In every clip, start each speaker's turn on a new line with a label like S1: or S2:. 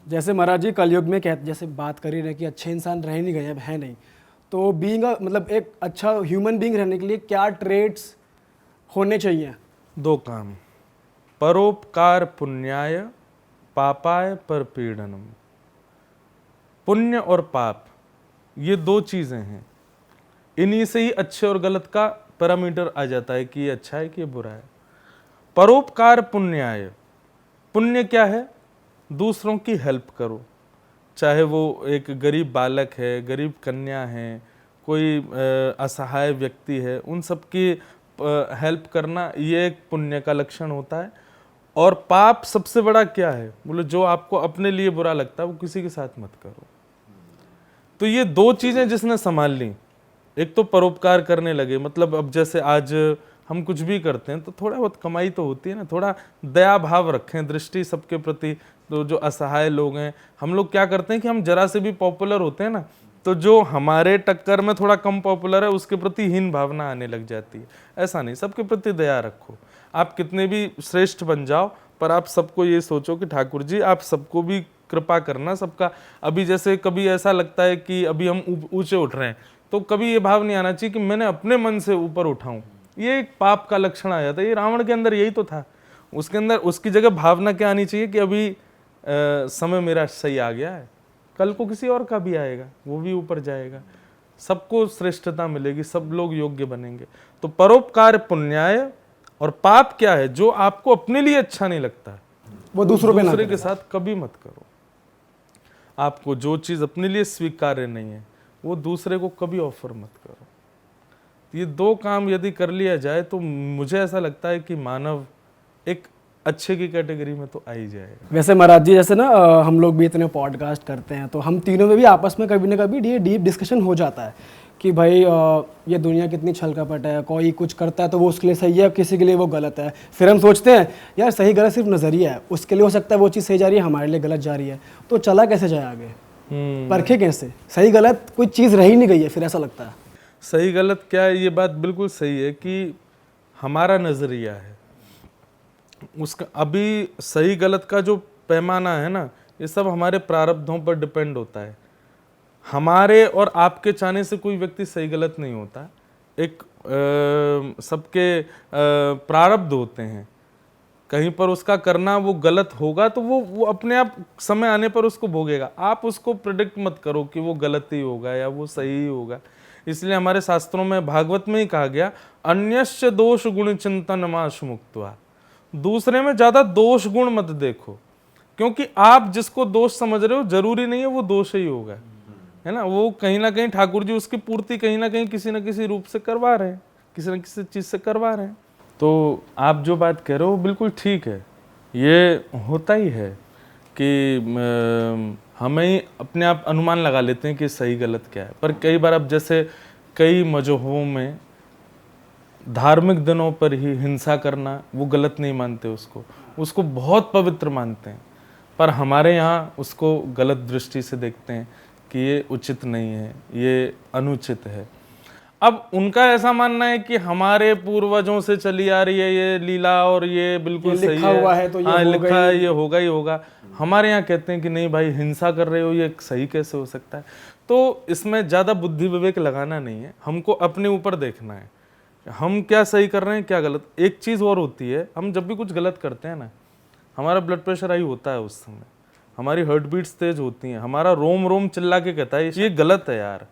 S1: जैसे महाराज जी कलयुग में कहते, जैसे बात कर ही रहे कि अच्छे इंसान रह नहीं गए, अब है नहीं, तो बीइंग मतलब एक अच्छा ह्यूमन बीइंग रहने के लिए क्या ट्रेड्स होने चाहिए?
S2: दो काम, परोपकार पुण्याय, पापाय परपीड़नम। पुण्य और पाप, ये दो चीजें हैं, इन्हीं से ही अच्छे और गलत का पैरामीटर आ जाता है कि ये अच्छा है कि ये बुरा है। परोपकार पुण्याय, पुण्य क्या है? दूसरों की हेल्प करो, चाहे वो एक गरीब बालक है, गरीब कन्या है, कोई असहाय व्यक्ति है, उन सब की हेल्प करना, ये एक पुण्य का लक्षण होता है। और पाप सबसे बड़ा क्या है? बोले जो आपको अपने लिए बुरा लगता है वो किसी के साथ मत करो। तो ये दो चीजें जिसने संभाल ली, एक तो परोपकार करने लगे, मतलब अब जैसे आज हम कुछ भी करते हैं तो थोड़ा बहुत कमाई तो होती है ना, थोड़ा दया भाव रखें, दृष्टि सबके प्रति। तो जो असहाय लोग हैं, हम लोग क्या करते हैं कि हम जरा से भी पॉपुलर होते हैं ना, तो जो हमारे टक्कर में थोड़ा कम पॉपुलर है उसके प्रति हीन भावना आने लग जाती है। ऐसा नहीं, सबके प्रति दया रखो। आप कितने भी श्रेष्ठ बन जाओ, पर आप सबको ये सोचो कि ठाकुर जी आप सबको भी कृपा करना, सबका। अभी जैसे कभी ऐसा लगता है कि अभी हम ऊंचे उठ रहे हैं, तो कभी ये भाव नहीं आना चाहिए कि मैंने अपने मन से ऊपर उठाऊं, ये एक पाप का लक्षण आ जाता है। ये रावण के अंदर यही तो था, उसके अंदर उसकी जगह भावना क्या आनी चाहिए कि अभी समय मेरा सही आ गया है, कल को किसी और का भी आएगा, वो भी ऊपर जाएगा, सबको श्रेष्ठता मिलेगी, सब लोग योग्य बनेंगे। तो परोपकार पुण्याय, और पाप क्या है? जो आपको अपने लिए अच्छा नहीं लगता है
S1: वो दूसरों पे ना
S2: दूसरे
S1: करें।
S2: के साथ कभी मत करो। आपको जो चीज अपने लिए स्वीकार्य नहीं है वो दूसरे को कभी ऑफर मत करो। ये दो काम यदि कर लिया जाए तो मुझे ऐसा लगता है कि मानव एक अच्छे की कैटेगरी में तो आ ही जाएगा।
S1: वैसे महाराज जी जैसे ना हम लोग भी इतने पॉडकास्ट करते हैं, तो हम तीनों में भी आपस में कभी ना कभी ये डीप डिस्कशन हो जाता है कि भाई ये दुनिया कितनी छल कपट है, कोई कुछ करता है तो वो उसके लिए सही है, किसी के लिए वो गलत है। फिर हम सोचते हैं यार सही गलत सिर्फ नज़रिया है, उसके लिए हो सकता है वो चीज़ सही जा रही है, हमारे लिए गलत जा रही है, तो चला कैसे जाए आगे? परखे कैसे? सही गलत कोई चीज़ रही नहीं गई है फिर ऐसा लगता है।
S2: सही गलत क्या है, ये बात बिल्कुल सही है कि हमारा नजरिया है उसका। अभी सही गलत का जो पैमाना है ना, ये सब हमारे प्रारब्धों पर डिपेंड होता है। हमारे और आपके चाहने से कोई व्यक्ति सही गलत नहीं होता। एक सबके प्रारब्ध होते हैं, कहीं पर उसका करना वो गलत होगा तो वो अपने आप समय आने पर उसको भोगेगा। आप उसको प्रिडिक्ट मत करो कि वो गलत ही होगा या वो सही ही होगा। इसलिए हमारे शास्त्रों में, भागवत में ही कहा गया, अन्यस्य दोष गुण चिंतन माश मुक्त्वा। दूसरे में ज्यादा दोष गुण मत देखो, क्योंकि आप जिसको दोष समझ रहे हो जरूरी नहीं है वो दोष ही होगा, है ना। वो कहीं ना कहीं ठाकुर जी उसकी पूर्ति कहीं ना कहीं किसी न किसी रूप से करवा रहे हैं, किसी न किसी चीज से करवा रहे हैं। तो आप जो बात कह रहे हो बिल्कुल ठीक है। ये होता ही है कि हमें ही अपने आप अनुमान लगा लेते हैं कि सही गलत क्या है। पर कई बार अब जैसे कई मजहबों में धार्मिक दिनों पर ही हिंसा करना वो गलत नहीं मानते, उसको बहुत पवित्र मानते हैं। पर हमारे यहाँ उसको गलत दृष्टि से देखते हैं कि ये उचित नहीं है, ये अनुचित है। अब उनका ऐसा मानना है कि हमारे पूर्वजों से चली आ रही है ये लीला और ये बिल्कुल सही
S1: लिखा हुआ है तो ये
S2: हाँ,
S1: हो
S2: लिखा है,
S1: गई।
S2: ये होगा ही होगा। हमारे यहाँ कहते हैं कि नहीं भाई, हिंसा कर रहे हो, ये सही कैसे हो सकता है। तो इसमें ज़्यादा बुद्धि विवेक लगाना नहीं है, हमको अपने ऊपर देखना है हम क्या सही कर रहे हैं क्या गलत। एक चीज़ और होती है, हम जब भी कुछ गलत करते हैं ना, हमारा ब्लड प्रेशर हाई होता है उस समय, हमारी हार्ट बीट्स तेज होती हैं, हमारा रोम रोम चिल्ला के कहता है ये गलत है यार।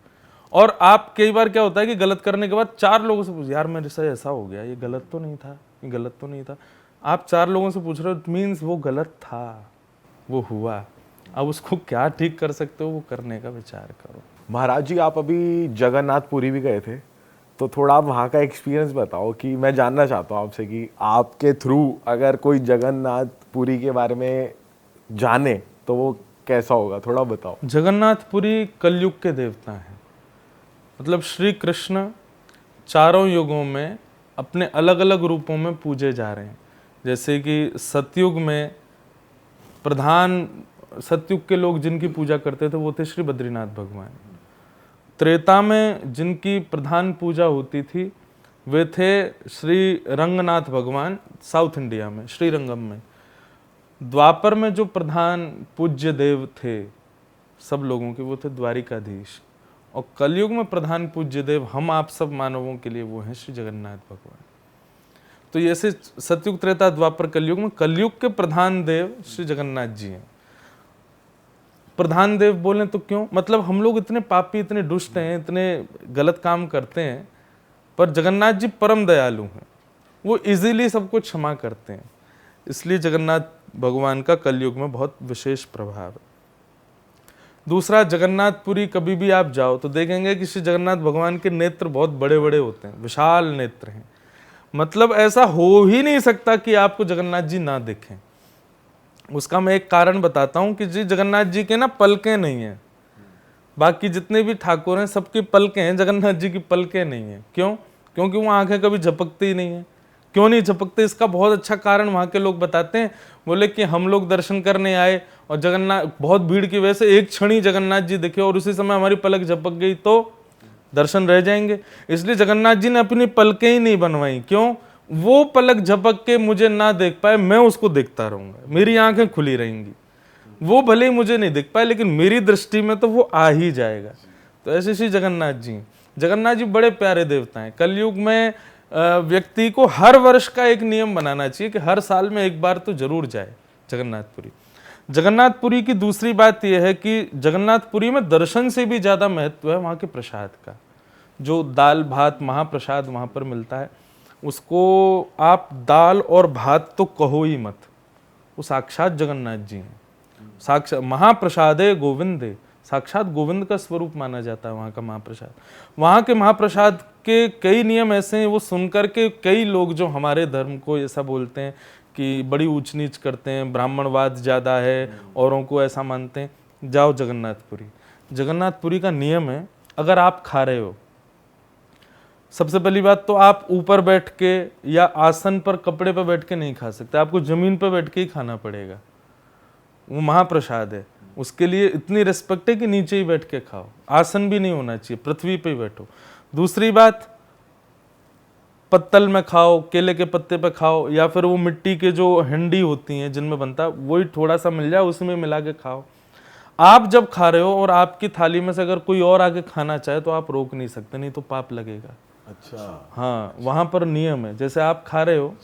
S2: और आप कई बार क्या होता है कि गलत करने के बाद 4 लोगों से पूछ, यार मेरे से ऐसा हो गया, ये गलत तो नहीं था, ये गलत तो नहीं था। आप 4 लोगों से पूछ रहे हो, इट मीन्स वो गलत था, वो हुआ। अब उसको क्या ठीक कर सकते हो वो करने का विचार करो।
S3: महाराज जी आप अभी जगन्नाथपुरी भी गए थे, तो थोड़ा आप वहाँ का एक्सपीरियंस बताओ कि मैं जानना चाहता हूँ आपसे कि आपके थ्रू अगर कोई जगन्नाथपुरी के बारे में जाने तो वो कैसा होगा, थोड़ा बताओ।
S2: जगन्नाथपुरी कलयुग के देवता हैं, मतलब श्री कृष्ण चारों युगों में अपने अलग अलग रूपों में पूजे जा रहे हैं। जैसे कि सतयुग में प्रधान, सतयुग के लोग जिनकी पूजा करते थे वो थे श्री बद्रीनाथ भगवान। त्रेता में जिनकी प्रधान पूजा होती थी वे थे श्री रंगनाथ भगवान, साउथ इंडिया में श्रीरंगम में। द्वापर में जो प्रधान पूज्य देव थे सब लोगों के, वो थे द्वारिकाधीश, और कलयुग में प्रधान पूज्य देव हम आप सब मानवों के लिए वो हैं श्री जगन्नाथ भगवान। तो ये ऐसे सतयुग त्रेता द्वापर कलयुग में कलयुग के प्रधान देव श्री जगन्नाथ जी हैं। प्रधान देव बोले तो क्यों, मतलब हम लोग इतने पापी, इतने दुष्ट हैं, इतने गलत काम करते हैं, पर जगन्नाथ जी परम दयालु हैं, वो इजीली सबको क्षमा करते हैं, इसलिए जगन्नाथ भगवान का कलयुग में बहुत विशेष प्रभाव है। दूसरा, जगन्नाथपुरी कभी भी आप जाओ तो देखेंगे कि श्री जगन्नाथ भगवान के नेत्र बहुत बड़े बड़े होते हैं, विशाल नेत्र हैं, मतलब ऐसा हो ही नहीं सकता कि आपको जगन्नाथ जी ना दिखें। उसका मैं एक कारण बताता हूं कि जी जगन्नाथ जी के ना पलकें नहीं है, बाकी जितने भी ठाकुर हैं सबकी पलकें हैं, जगन्नाथ जी की पलकें नहीं है। क्यों? क्योंकि वो आंखें कभी झपकती ही नहीं है। क्यों नहीं झपकते, इसका बहुत अच्छा कारण वहां के लोग बताते हैं। बोले कि हम लोग दर्शन करने आए और जगन्नाथ, बहुत भीड़ की वजह से एक क्षण ही जगन्नाथ जी दिखे और उसी समय हमारी पलक झपक गई तो दर्शन रह जाएंगे, इसलिए जगन्नाथ जी ने अपनी पलकें ही नहीं बनवाई। क्यों? वो पलक झपक के मुझे ना देख पाए, मैं उसको देखता रहूंगा, मेरी आंखें खुली रहेंगी, वो भले ही मुझे नहीं देख पाए लेकिन मेरी दृष्टि में तो वो आ ही जाएगा। तो ऐसे श्री जगन्नाथ जी, जगन्नाथ जी बड़े प्यारे देवता हैं। कलयुग में व्यक्ति को हर वर्ष का एक नियम बनाना चाहिए कि हर साल में एक बार तो जरूर जाए जगन्नाथपुरी। जगन्नाथपुरी की दूसरी बात यह है कि जगन्नाथपुरी में दर्शन से भी ज्यादा महत्व है वहां के प्रसाद का। जो दाल भात महाप्रसाद वहां पर मिलता है, उसको आप दाल और भात तो कहो ही मत, वो साक्षात जगन्नाथ जी हैं। साक्षात महाप्रसादे गोविंदे, साक्षात गोविंद का स्वरूप माना जाता है वहाँ का महाप्रसाद। वहाँ के महाप्रसाद के कई नियम ऐसे हैं, वो सुनकर के कई लोग जो हमारे धर्म को ऐसा बोलते हैं कि बड़ी ऊंच नीच करते हैं, ब्राह्मणवाद ज़्यादा है, औरों को ऐसा मानते हैं, जाओ जगन्नाथपुरी। जगन्नाथपुरी का नियम है, अगर आप खा रहे हो, सबसे पहली बात तो आप ऊपर बैठ के या आसन पर कपड़े पर बैठ के नहीं खा सकते, आपको जमीन पर बैठ के ही खाना पड़ेगा। वो महाप्रसाद है, उसके लिए इतनी रिस्पेक्ट है कि नीचे ही बैठ के खाओ, आसन भी नहीं होना चाहिए, पृथ्वी पे ही बैठो। दूसरी बात, पत्तल में खाओ, केले के पत्ते पे खाओ, या फिर वो मिट्टी के जो हंडी होती हैं जिनमें बनता है वही थोड़ा सा मिल जाए उसमें मिला के खाओ। आप जब खा रहे हो और आपकी थाली में से अगर कोई और आके खाना चाहे तो आप रोक नहीं सकते, नहीं तो पाप लगेगा।
S3: अच्छा,
S2: हाँ, वहां पर नियम है, जैसे आप खा रहे हो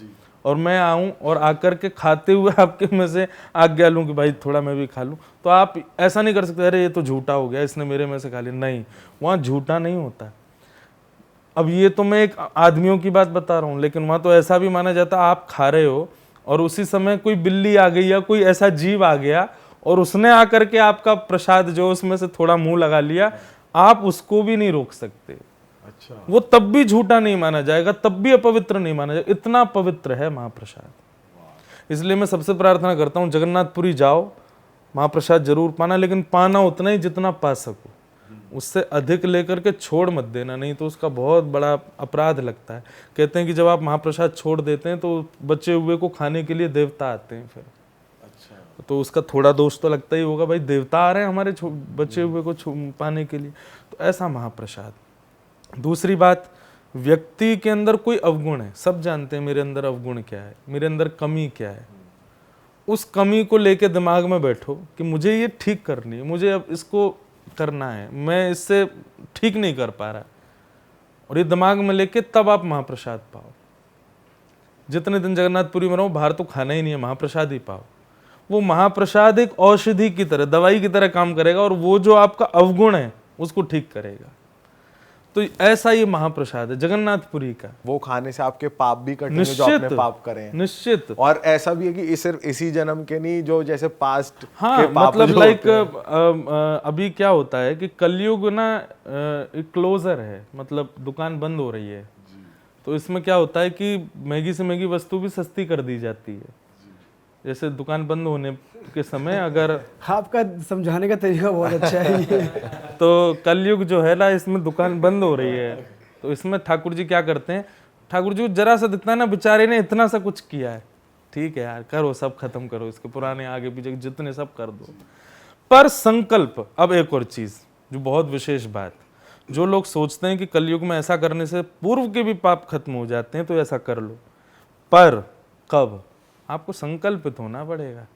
S2: और मैं आऊं और आकर के खाते हुए आपके में से आज्ञा लूं कि भाई थोड़ा मैं भी खा लूं, तो आप ऐसा नहीं कर सकते अरे ये तो झूठा हो गया, इसने मेरे में से खा लिया। नहीं, वहां झूठा नहीं होता। अब ये तो मैं एक आदमियों की बात बता रहा हूं, लेकिन वहां तो ऐसा भी माना जाता आप खा रहे हो और उसी समय कोई बिल्ली आ गई या कोई ऐसा जीव आ गया और उसने आकर के आपका प्रसाद जो उसमें से थोड़ा मुंह लगा लिया, आप उसको भी नहीं रोक सकते।
S3: अच्छा,
S2: वो तब भी झूठा नहीं माना जाएगा, तब भी अपवित्र नहीं माना जाएगा, इतना पवित्र है महाप्रसाद। इसलिए मैं सबसे प्रार्थना करता हूँ जगन्नाथपुरी जाओ, महाप्रसाद जरूर पाना, लेकिन पाना उतना ही जितना पा सको, उससे अधिक लेकर के छोड़ मत देना, नहीं तो उसका बहुत बड़ा अपराध लगता है। कहते हैं कि जब आप महाप्रसाद छोड़ देते हैं तो बचे हुए को खाने के लिए देवता आते हैं, फिर
S3: अच्छा,
S2: तो उसका थोड़ा दोष तो लगता ही होगा, भाई देवता आ रहे हैं हमारे बचे हुए को पाने के लिए, तो ऐसा महाप्रसाद। दूसरी बात, व्यक्ति के अंदर कोई अवगुण है, सब जानते हैं मेरे अंदर अवगुण क्या है, मेरे अंदर कमी क्या है, उस कमी को लेके दिमाग में बैठो कि मुझे ये ठीक करनी है, मुझे अब इसको करना है, मैं इससे ठीक नहीं कर पा रहा, और ये दिमाग में लेके तब आप महाप्रसाद पाओ। जितने दिन जगन्नाथपुरी में रहो बाहर तो खाना ही नहीं है, महाप्रसाद ही पाओ। वो महाप्रसाद एक औषधि की तरह, दवाई की तरह काम करेगा और वो जो आपका अवगुण है उसको ठीक करेगा। तो ऐसा ये महाप्रसाद है जगन्नाथपुरी का।
S3: वो खाने से आपके पाप भी कटेंगे जो आपने पाप करे हैं।
S2: निश्चित।
S3: और ऐसा भी है कि सिर्फ इसी जन्म के नहीं, जो जैसे पास्ट
S2: हाँ,
S3: के पाप
S2: मतलब
S3: जो
S2: लाइक
S3: होते हैं।
S2: अभी क्या होता है कि कलयुग ना एक क्लोजर है, मतलब दुकान बंद हो रही है, तो इसमें क्या होता है कि महंगी से महंगी वस्तु भी सस्ती कर दी जाती है। जैसे दुकान बंद होने के समय अगर
S1: आपका समझाने का तरीका बहुत अच्छा है ये।
S2: तो कलयुग जो है ना, इसमें दुकान बंद हो रही है, तो इसमें ठाकुर जी क्या करते हैं, ठाकुर जी को जरा सा दिखता है ना, बेचारे ने इतना सा कुछ किया है, ठीक है यार करो, सब खत्म करो, इसके पुराने आगे पीछे जितने सब कर दो, पर संकल्प। अब एक और चीज जो बहुत विशेष बात, जो लोग सोचते हैं कि कलयुग में ऐसा करने से पूर्व के भी पाप खत्म हो जाते हैं, तो ऐसा कर लो, पर कब, आपको संकल्पित होना पड़ेगा।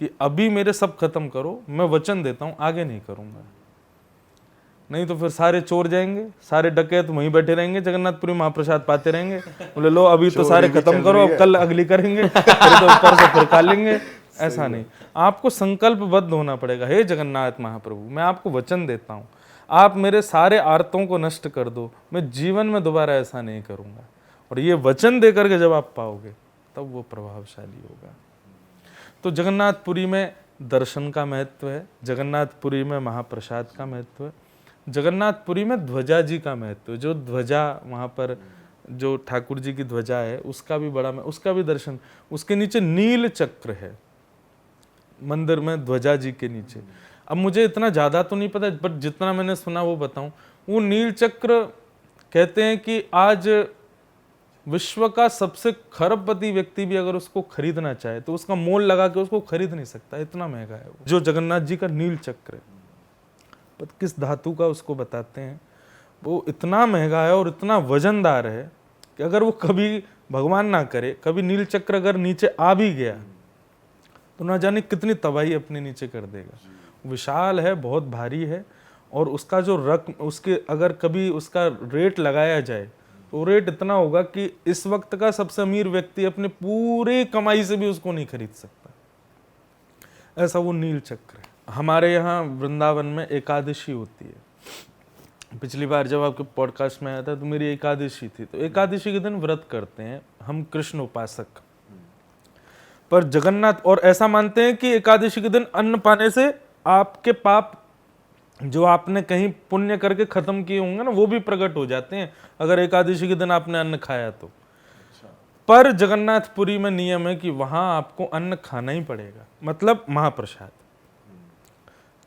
S2: कि अभी मेरे सब खत्म करो, मैं वचन देता हूँ आगे नहीं करूँगा, नहीं तो फिर सारे चोर जाएंगे, सारे डकैत वहीं बैठे रहेंगे, जगन्नाथपुरी महाप्रसाद पाते रहेंगे, बोले लो अभी तो सारे खत्म करो, अब कल अगली करेंगे, फिर तो ऊपर से फिर खा लेंगे। ऐसा नहीं, आपको संकल्पबद्ध होना पड़ेगा। हे जगन्नाथ महाप्रभु, मैं आपको वचन देता हूँ, आप मेरे सारे आर्तों को नष्ट कर दो, मैं जीवन में दोबारा ऐसा नहीं करूँगा। और ये वचन दे करके जब आप पाओगे तब वो प्रभावशाली होगा। तो जगन्नाथपुरी में दर्शन का महत्व है, जगन्नाथपुरी में महाप्रसाद का महत्व है, जगन्नाथपुरी में ध्वजा जी का महत्व है। जो ध्वजा वहाँ पर जो ठाकुर जी की ध्वजा है उसका भी बड़ा, उसका भी दर्शन, उसके नीचे नील चक्र है मंदिर में, ध्वजा जी के नीचे। अब मुझे इतना ज़्यादा तो नहीं पता, बट जितना मैंने सुना वो बताऊं। वो नील चक्र कहते हैं कि आज विश्व का सबसे खरबपति व्यक्ति भी अगर उसको खरीदना चाहे तो उसका मोल लगा के उसको खरीद नहीं सकता, इतना महंगा है वो। जो जगन्नाथ जी का नील चक्र है, पर किस धातु का उसको बताते हैं, वो इतना महंगा है और इतना वजनदार है कि अगर वो कभी भगवान ना करे, कभी नील चक्र अगर नीचे आ भी गया तो ना जाने कितनी तबाही अपने नीचे कर देगा। विशाल है, बहुत भारी है, और उसका जो रकम, उसके अगर कभी उसका रेट लगाया जाए तो रेट इतना होगा कि इस वक्त का सबसे अमीर व्यक्ति अपने पूरे कमाई से भी उसको नहीं खरीद सकता, ऐसा वो नील चक्र है। हमारे यहाँ वृंदावन में एकादशी होती है। पिछली बार जब आपके पॉडकास्ट में आया था तो मेरी एकादशी थी, तो एकादशी के दिन व्रत करते हैं हम कृष्ण उपासक। पर जगन्नाथ और ऐसा मानते हैं कि एकादशी के दिन अन्न पाने से आपके पाप जो आपने कहीं पुण्य करके खत्म किए होंगे ना, वो भी प्रकट हो जाते हैं अगर एकादशी के दिन आपने अन्न खाया तो। पर जगन्नाथपुरी में नियम है कि वहां आपको अन्न खाना ही पड़ेगा, मतलब महाप्रसाद,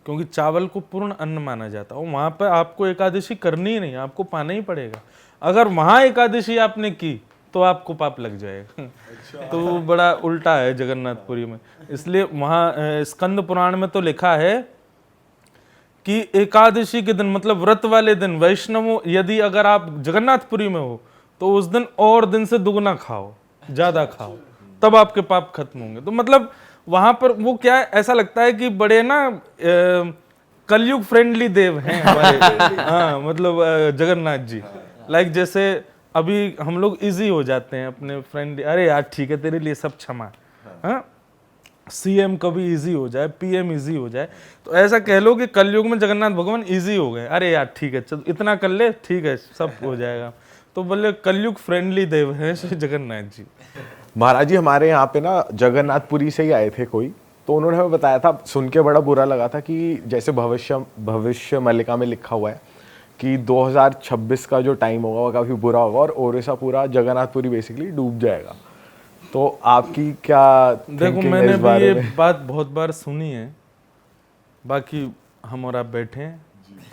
S2: क्योंकि चावल को पूर्ण अन्न माना जाता है। वहां पर आपको एकादशी करनी ही नहीं, आपको पाना ही पड़ेगा। अगर वहां एकादशी आपने की तो आपको पाप लग जाएगा। तो वो बड़ा उल्टा है जगन्नाथपुरी में। इसलिए वहां स्कंद पुराण में तो लिखा है कि एकादशी के दिन, मतलब व्रत वाले दिन, वैष्णवों यदि अगर आप जगन्नाथपुरी में हो तो उस दिन और दिन से दुगना खाओ, ज्यादा खाओ, तब आपके पाप खत्म होंगे। तो मतलब वहां पर वो क्या है, ऐसा लगता है कि बड़े ना कलयुग फ्रेंडली देव हैं हमारे। हाँ, मतलब जगन्नाथ जी, लाइक जैसे अभी हम लोग इजी हो जाते हैं अपने फ्रेंड, अरे यार ठीक है तेरे लिए सब क्षमा। हाँ, सीएम कभी इजी हो जाए, पीएम इजी हो जाए, तो ऐसा कह लो कि कलयुग में जगन्नाथ भगवान इजी हो गए। अरे यार ठीक है, चल इतना कर ले, ठीक है सब हो जाएगा। तो बोले कलयुग फ्रेंडली देव है जगन्नाथ जी।
S3: महाराज जी हमारे यहाँ पे ना जगन्नाथपुरी से ही आए थे कोई, तो उन्होंने हमें बताया था, सुन के बड़ा बुरा लगा था कि जैसे भविष्य मल्लिका में लिखा हुआ है कि 2026 का जो टाइम होगा वो काफ़ी बुरा होगा और ओडिशा पूरा जगन्नाथपुरी बेसिकली डूब जाएगा। तो आपकी क्या
S2: देखो, मैंने भी ये बात बहुत बार सुनी है, बाकी हम और आप बैठे हैं,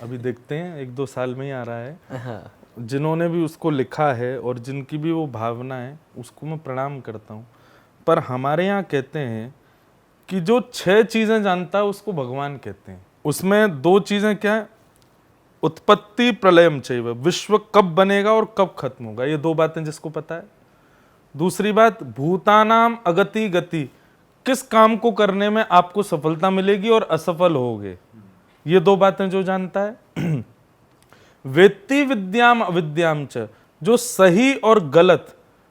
S2: अभी देखते हैं 1-2 साल में ही आ रहा है। जिन्होंने भी उसको लिखा है और जिनकी भी वो भावना है उसको मैं प्रणाम करता हूँ। पर हमारे यहाँ कहते हैं कि जो 6 चीज़ें जानता है उसको भगवान कहते हैं। उसमें 2 चीज़ें क्या है, उत्पत्ति प्रलयम चैव, विश्व कब बनेगा और कब खत्म होगा, ये 2 बातें जिसको पता है। दूसरी बात, भूतानाम अगति गति, किस काम को करने में आपको सफलता मिलेगी और असफल होगे, ये 2 बातें जो जानता है। वेत्ति विद्याम अविद्याम च, जो सही और गलत,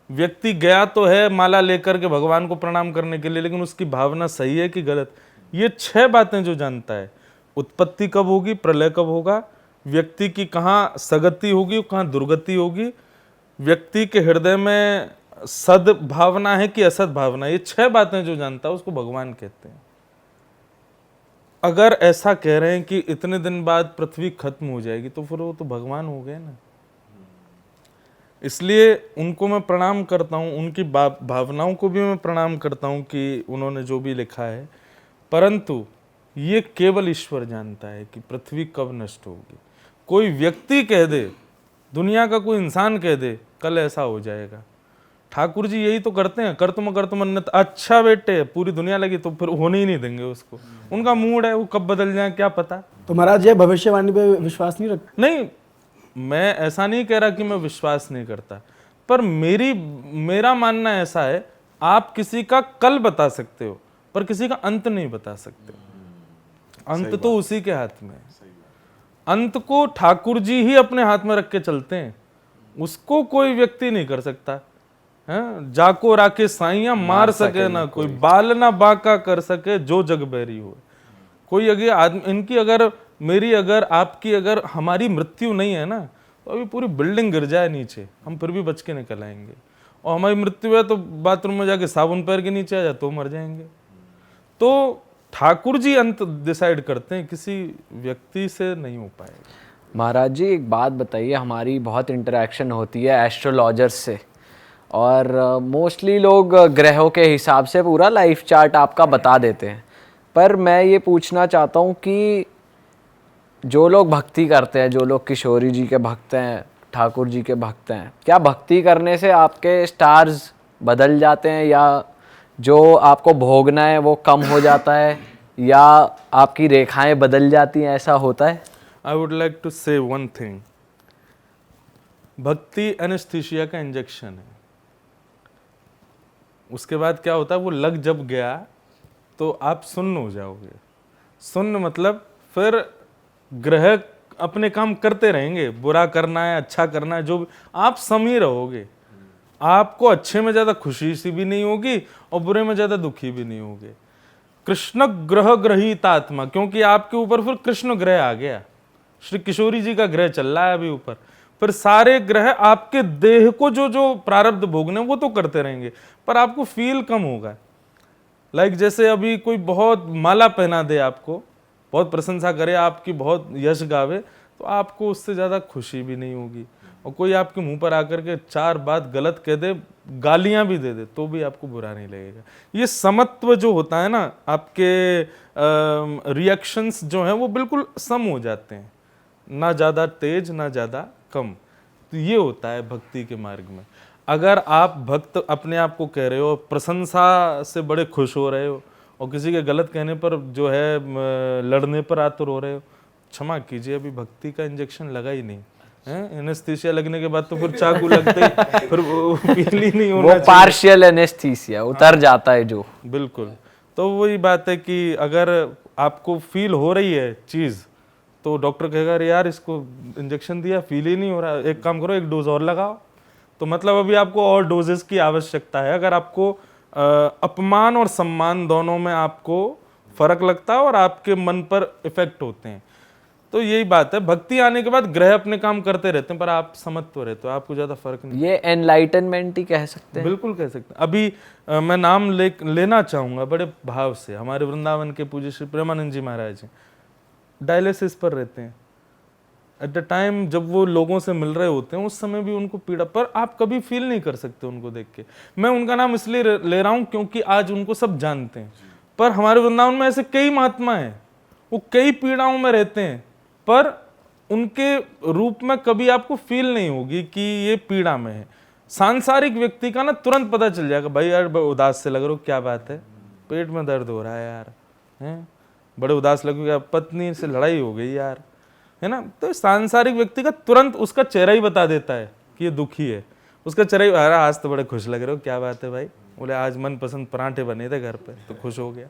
S2: व्यक्ति गया तो है माला लेकर के भगवान को प्रणाम करने के लिए, लेकिन उसकी भावना सही है कि गलत, ये 6 बातें जो जानता है। उत्पत्ति कब होगी, प्रलय कब होगा, व्यक्ति की कहाँ सगति होगी, कहाँ दुर्गति होगी, व्यक्ति के हृदय में सद भावना है कि असद भावना, ये 6 बातें जो जानता है उसको भगवान कहते हैं। अगर ऐसा कह रहे हैं कि इतने दिन बाद पृथ्वी खत्म हो जाएगी तो फिर वो तो भगवान हो गए ना। इसलिए उनको मैं प्रणाम करता हूँ, उनकी भावनाओं को भी मैं प्रणाम करता हूँ कि उन्होंने जो भी लिखा है। परंतु ये केवल ईश्वर जानता है कि पृथ्वी कब नष्ट होगी। कोई व्यक्ति कह दे, दुनिया का कोई इंसान कह दे कल ऐसा हो जाएगा, ठाकुर जी यही तो करते हैं, कर तुम अन्नत, अच्छा बेटे पूरी दुनिया लगी तो फिर होने ही नहीं देंगे उसको। उनका मूड है, वो कब बदल जाए क्या पता।
S1: तो महाराज ये भविष्यवाणी पे विश्वास नहीं रखते?
S2: नहीं, मैं ऐसा नहीं कह रहा कि मैं विश्वास नहीं करता, पर मेरा मानना ऐसा है, आप किसी का कल बता सकते हो पर किसी का अंत नहीं बता सकते। अंत तो उसी के हाथ में है। अंत को ठाकुर जी ही अपने हाथ में रख के चलते हैं, उसको कोई व्यक्ति नहीं कर सकता है। जाको राके साइया मार सके ना कोई, बाल ना बांका कर सके जो जग बैरी हो। कोई अगर आदमी इनकी अगर मेरी अगर आपकी अगर हमारी मृत्यु नहीं है ना, तो अभी पूरी बिल्डिंग गिर जाए नीचे, हम फिर भी बच के निकल आएंगे। और हमारी मृत्यु है तो बाथरूम में जाके साबुन पैर के नीचे आ जाए तो मर जाएंगे। तो ठाकुर जी अंत डिसाइड करते हैं, किसी व्यक्ति से नहीं हो पाएगा।
S4: महाराज जी एक बात बताइए, हमारी बहुत इंटरेक्शन होती है एस्ट्रोलॉजर्स से, और मोस्टली लोग ग्रहों के हिसाब से पूरा लाइफ चार्ट आपका बता देते हैं, पर मैं ये पूछना चाहता हूँ कि जो लोग भक्ति करते हैं, जो लोग किशोरी जी के भक्त हैं, ठाकुर जी के भक्त हैं, क्या भक्ति करने से आपके स्टार्स बदल जाते हैं, या जो आपको भोगना है वो कम हो जाता है, या आपकी रेखाएं बदल जाती हैं, ऐसा होता है?
S2: आई वुड लाइक टू से वन थिंग, भक्ति एनेस्थीसिया का इंजेक्शन है। उसके बाद क्या होता है, वो लग जब गया तो आप सुन्न हो जाओगे। सुन्न मतलब फिर ग्रह अपने काम करते रहेंगे, बुरा करना है अच्छा करना है जो भी, आप सम ही रहोगे। आपको अच्छे में ज्यादा खुशी सी भी नहीं होगी और बुरे में ज्यादा दुखी भी नहीं होगे। कृष्ण ग्रह ग्रहित आत्मा, क्योंकि आपके ऊपर फिर कृष्ण ग्रह आ गया, श्री किशोरी जी का ग्रह चल रहा है अभी ऊपर। फिर सारे ग्रह आपके देह को जो जो प्रारब्ध भोगने वो तो करते रहेंगे, पर आपको फील कम होगा। लाइक जैसे अभी कोई बहुत माला पहना दे, आपको बहुत प्रशंसा करे, आपकी बहुत यश गावे, तो आपको उससे ज्यादा खुशी भी नहीं होगी। और कोई आपके मुंह पर आकर के चार बात गलत कह दे, गालियां भी दे दे, तो भी आपको बुरा नहीं लगेगा। ये समत्व जो होता है ना, आपके रिएक्शंस जो हैं वो बिल्कुल सम हो जाते हैं, ना ज़्यादा तेज ना ज़्यादा कम। तो ये होता है भक्ति के मार्ग में। अगर आप भक्त अपने आप को कह रहे हो, प्रशंसा से बड़े खुश हो रहे हो, और किसी के गलत कहने पर जो है लड़ने पर आतुर हो रहे हो, क्षमा कीजिए, अभी भक्ति का इंजेक्शन लगा ही नहीं है। एनेस्थीसिया लगने के बाद तो फिर चाकू लगते ही फिर वो फील ही नहीं होना चाहिए।
S4: वो पार्शियल एनेस्थीसिया उतर जाता है जो।
S2: बिल्कुल। तो वही बात है कि अगर आपको फील हो रही है चीज, तो डॉक्टर कहेगा अरे यार इसको इंजेक्शन दिया फील ही नहीं हो रहा, एक काम करो एक डोज और लगाओ। तो मतलब अभी आपको और डोजेस की आवश्यकता है। अगर आपको अपमान और सम्मान दोनों में आपको फर्क लगता है और आपके मन पर इफेक्ट होते हैं, तो यही बात है। भक्ति आने के बाद ग्रह अपने काम करते रहते हैं, पर आप समत्व रहते हो, आपको ज्यादा फर्क नहीं।
S4: ये एनलाइटनमेंट ही कह सकते हैं।
S2: बिल्कुल कह सकते हैं। अभी मैं नाम लेना चाहूंगा बड़े भाव से, हमारे वृंदावन के पूज्य श्री प्रेमानंद जी महाराज जी डायलिसिस पर रहते हैं। एट द टाइम जब वो लोगों से मिल रहे होते हैं, उस समय भी उनको पीड़ा, पर आप कभी फील नहीं कर सकते उनको देख के। मैं उनका नाम इसलिए ले रहा हूं क्योंकि आज उनको सब जानते हैं, पर हमारे वृंदावन में ऐसे कई महात्मा हैं, वो कई पीड़ाओं में रहते हैं, पर उनके रूप में कभी आपको फील नहीं होगी कि ये पीड़ा में है। सांसारिक व्यक्ति का ना तुरंत पता चल जाएगा, भाई यार उदास से लग रहे हो, क्या बात है, पेट में दर्द हो रहा है यार, हैं बड़े उदास लगेगा, पत्नी से लड़ाई हो गई यार, है ना। तो सांसारिक व्यक्ति का तुरंत उसका चेहरा ही बता देता है कि ये दुखी है। उसका चेहरा ही, अरे आज तो बड़े खुश लग रहे हो, क्या बात है भाई, बोले आज मनपसंद पराठे बने थे घर पे तो खुश हो गया।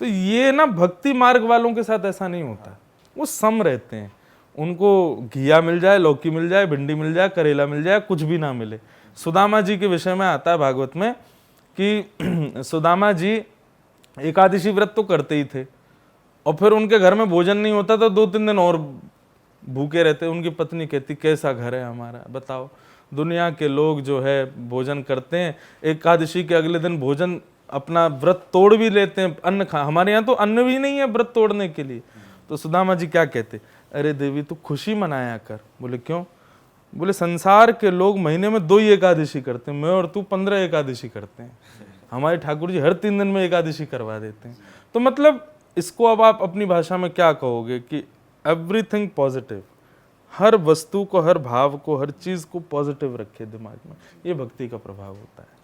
S2: तो ये ना भक्ति मार्ग वालों के साथ ऐसा नहीं होता, वो सम रहते हैं। उनको घिया मिल जाए, लौकी मिल जाए, भिंडी मिल जाए, करेला मिल जाए, कुछ भी ना मिले। सुदामा जी के विषय में आता है भागवत में कि सुदामा जी एकादशी व्रत तो करते ही थे, और फिर उनके घर में भोजन नहीं होता तो 2-3 दिन और भूखे रहते। उनकी पत्नी कहती कैसा घर है हमारा, बताओ, दुनिया के लोग जो है भोजन करते हैं, एकादशी के अगले दिन भोजन अपना व्रत तोड़ भी लेते हैं, अन्न खा, हमारे यहाँ तो अन्न भी नहीं है व्रत तोड़ने के लिए। तो सुदामा जी क्या कहते, अरे देवी तू खुशी मनाया कर। बोले क्यों? बोले संसार के लोग महीने में 2 ही एकादशी करते हैं, मैं और तू 15 एकादशी करते हैं, हमारे ठाकुर जी हर 3 दिन में एकादशी करवा देते हैं। तो मतलब इसको अब आप अपनी भाषा में क्या कहोगे कि एवरीथिंग पॉजिटिव, हर वस्तु को, हर भाव को, हर चीज को पॉजिटिव रखे दिमाग में, ये भक्ति का प्रभाव होता है।